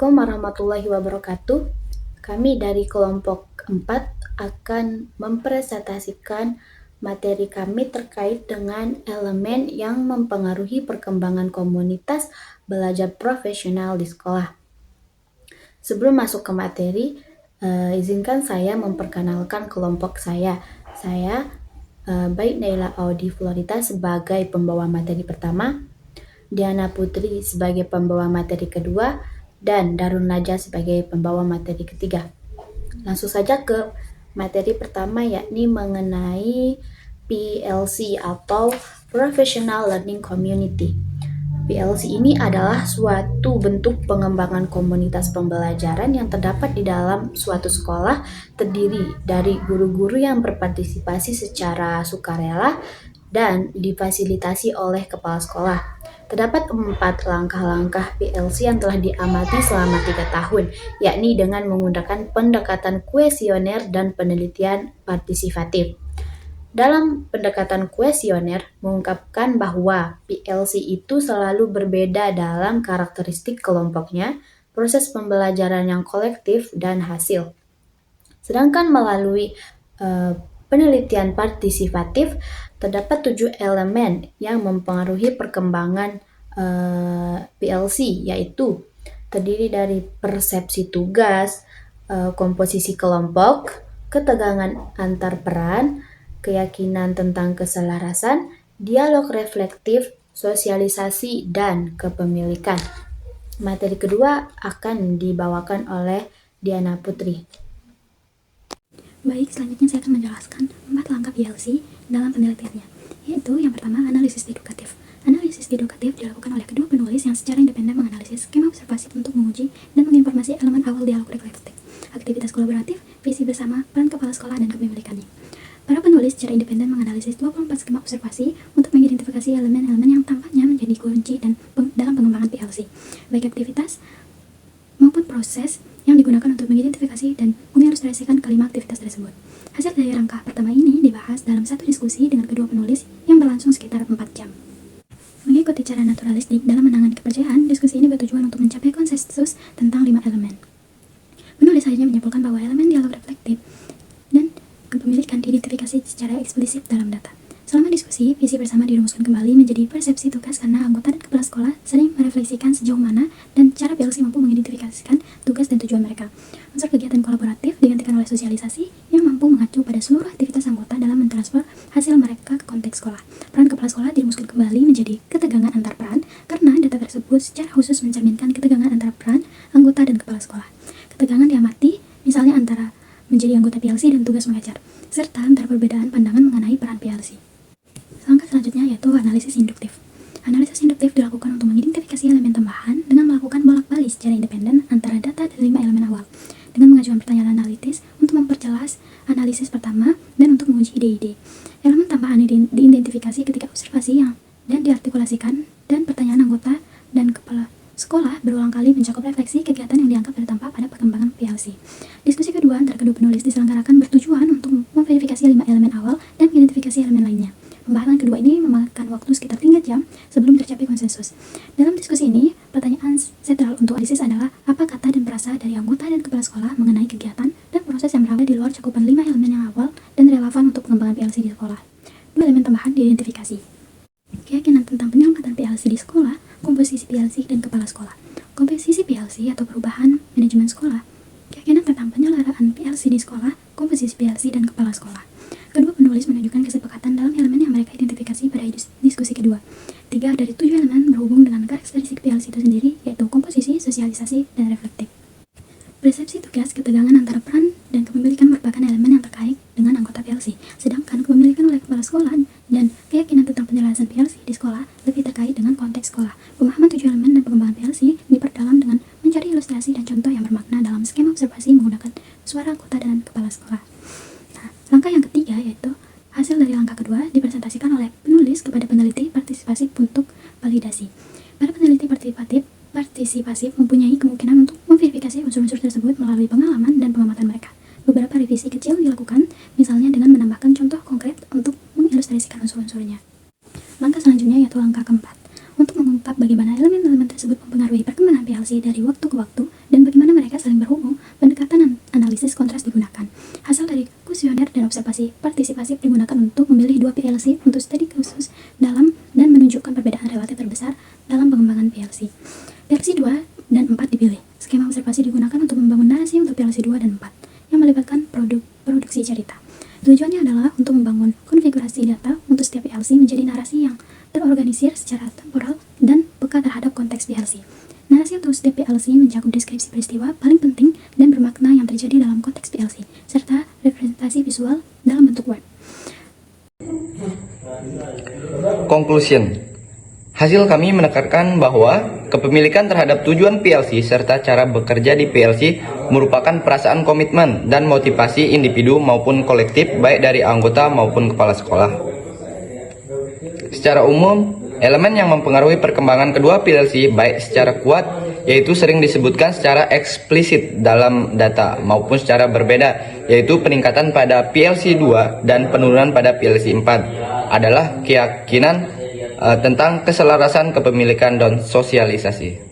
Assalamualaikum warahmatullahi wabarakatuh. Kami dari kelompok 4 akan mempresentasikan materi kami terkait dengan elemen yang mempengaruhi perkembangan komunitas belajar profesional di sekolah. Sebelum masuk ke materi, izinkan saya memperkenalkan kelompok saya. Saya, Baik Naila Audi Florita sebagai pembawa materi pertama, Diana Putri sebagai pembawa materi kedua, dan Darun Naja sebagai pembawa materi ketiga. Langsung saja ke materi pertama, yakni mengenai PLC atau Professional Learning Community. PLC ini adalah suatu bentuk pengembangan komunitas pembelajaran yang terdapat di dalam suatu sekolah, terdiri dari guru-guru yang berpartisipasi secara sukarela dan difasilitasi oleh kepala sekolah. Terdapat 4 langkah-langkah PLC yang telah diamati selama 3 tahun, yakni dengan menggunakan pendekatan kuesioner dan penelitian partisipatif. Dalam pendekatan kuesioner mengungkapkan bahwa PLC itu selalu berbeda dalam karakteristik kelompoknya, proses pembelajaran yang kolektif, dan hasil. Sedangkan melalui penelitian partisipatif, terdapat 7 elemen yang mempengaruhi perkembangan PLC, yaitu terdiri dari persepsi tugas, komposisi kelompok, ketegangan antar peran, keyakinan tentang keselarasan, dialog reflektif, sosialisasi, dan kepemilikan. Materi kedua akan dibawakan oleh Diana Putri. Baik, selanjutnya saya akan menjelaskan 4 langkah PLC dalam penelitiannya, yaitu yang pertama, analisis dedukatif. Analisis dedukatif dilakukan oleh kedua penulis yang secara independen menganalisis skema observasi untuk menguji dan menginformasi elemen awal dialog reflektif, aktivitas kolaboratif, visi bersama, peran kepala sekolah, dan kepemilikannya. Para penulis secara independen menganalisis 24 skema observasi untuk mengidentifikasi elemen-elemen yang tampaknya menjadi kunci dalam pengembangan PLC, baik aktivitas maupun proses yang digunakan untuk mengidentifikasi dan mengilustrasikan kelima aktivitas tersebut. Hasil dari rangka pertama ini dibahas dalam satu diskusi dengan kedua penulis yang berlangsung sekitar 4 jam. Mengikuti cara naturalistik dalam menangani kepercayaan, diskusi ini bertujuan untuk mencapai konsensus tentang 5 elemen. Penulis akhirnya menyimpulkan bahwa elemen dialog reflektif dan kepemilikan diidentifikasi secara eksplisit dalam data. Selama diskusi, visi bersama dirumuskan kembali menjadi persepsi tugas karena anggota dan kepala sekolah sering merefleksikan sejauh mana dan cara PLC mampu mengidentifikasikan tugas dan tujuan mereka. Unsur kegiatan kolaboratif digantikan oleh sosialisasi yang mampu mengacu pada seluruh aktivitas anggota dalam mentransfer hasil mereka ke konteks sekolah. Peran kepala sekolah dirumuskan kembali menjadi ketegangan antar peran karena data tersebut secara khusus mencerminkan ketegangan antara peran anggota dan kepala sekolah. Ketegangan diamati misalnya antara menjadi anggota PLC dan tugas mengajar, serta antara perbedaan pandangan mengenai peran PLC. Langkah selanjutnya yaitu analisis induktif. Analisis induktif dilakukan untuk mengidentifikasi elemen tambahan dengan melakukan bolak-balik secara independen antara data dari 5 elemen awal, dengan mengajukan pertanyaan analitis untuk memperjelas analisis pertama dan untuk menguji ide-ide. Elemen tambahan diidentifikasi ketika observasi dan diartikulasikan, dan pertanyaan anggota dan kepala sekolah berulang kali mencakup refleksi kegiatan yang dianggap berdampak pada perkembangan PLC. Diskusi kedua antara kedua penulis diselenggarakan bertujuan untuk memverifikasi 5 elemen awal dan mengidentifikasi elemen lainnya. Pembahasan kedua ini memakan waktu sekitar 3 jam sebelum tercapai konsensus. Dalam diskusi ini, pertanyaan sentral untuk analisis adalah apa kata dan perasa dari anggota dan kepala sekolah mengenai kegiatan dan proses yang berada di luar cakupan 5 elemen yang awal dan relevan untuk pengembangan PLC di sekolah. 2 elemen tambahan diidentifikasi. Keyakinan tentang penyelamatan PLC di sekolah, komposisi PLC, dan kepala sekolah. Komposisi PLC atau perubahan manajemen sekolah. Keyakinan tentang penyelenggaraan PLC di sekolah, komposisi PLC, dan kepala sekolah. Kedua penulis menunjukkan kesepakatan dalam elemen yang mereka identifikasi pada diskusi kedua. 3 dari 7 elemen berhubung dengan karakteristik PLC itu sendiri, yaitu komposisi, sosialisasi, dan reflektif. Persepsi tugas, ketegangan antara peran, dan kepemilikan merupakan elemen yang terkait dengan anggota PLC, sedangkan kepemilikan oleh kepala sekolah dan keyakinan tentang penjelasan PLC di sekolah lebih terkait dengan konteks sekolah. Pemahaman 7 elemen dan pengembangan PLC diperdalam dengan mencari ilustrasi dan contoh yang bermakna dalam skema observasi menggunakan suara anggota dan kepala sekolah. Langkah yang ketiga yaitu hasil dari langkah kedua dipresentasikan oleh penulis kepada peneliti partisipasi untuk validasi. Para peneliti partisipasi mempunyai kemungkinan untuk memverifikasi unsur-unsur tersebut melalui pengalaman dan pengamatan mereka. Beberapa revisi kecil dilakukan, misalnya dengan menambahkan contoh konkret untuk mengilustrasikan unsur-unsurnya. Langkah selanjutnya yaitu langkah keempat, untuk mengungkap bagaimana elemen-elemen tersebut mempengaruhi perkembangan PLC observasi dari waktu ke waktu dan bagaimana mereka saling berhubung, pendekatan analisis kontras digunakan. Hasil dari kuesioner dan observasi partisipasif digunakan untuk memilih dua PLC untuk studi khusus dalam dan menunjukkan perbedaan relatif terbesar dalam pengembangan PLC. PLC 2 dan 4 dipilih. Skema observasi digunakan untuk membangun narasi untuk PLC 2 dan 4 yang melibatkan produksi cerita. Tujuannya adalah untuk membangun konfigurasi data untuk setiap PLC menjadi narasi yang terorganisir secara temporal dan peka terhadap konteks PLC. Narasi untuk setiap PLC mencakup deskripsi peristiwa paling penting dan bermakna yang terjadi dalam konteks PLC, serta representasi visual dalam bentuk word. Conclusion. Hasil kami menekankan bahwa kepemilikan terhadap tujuan PLC serta cara bekerja di PLC merupakan perasaan komitmen dan motivasi individu maupun kolektif baik dari anggota maupun kepala sekolah. Secara umum, elemen yang mempengaruhi perkembangan kedua PLC baik secara kuat yaitu sering disebutkan secara eksplisit dalam data maupun secara berbeda yaitu peningkatan pada PLC 2 dan penurunan pada PLC 4 adalah keyakinan tentang keselarasan kepemilikan dan sosialisasi.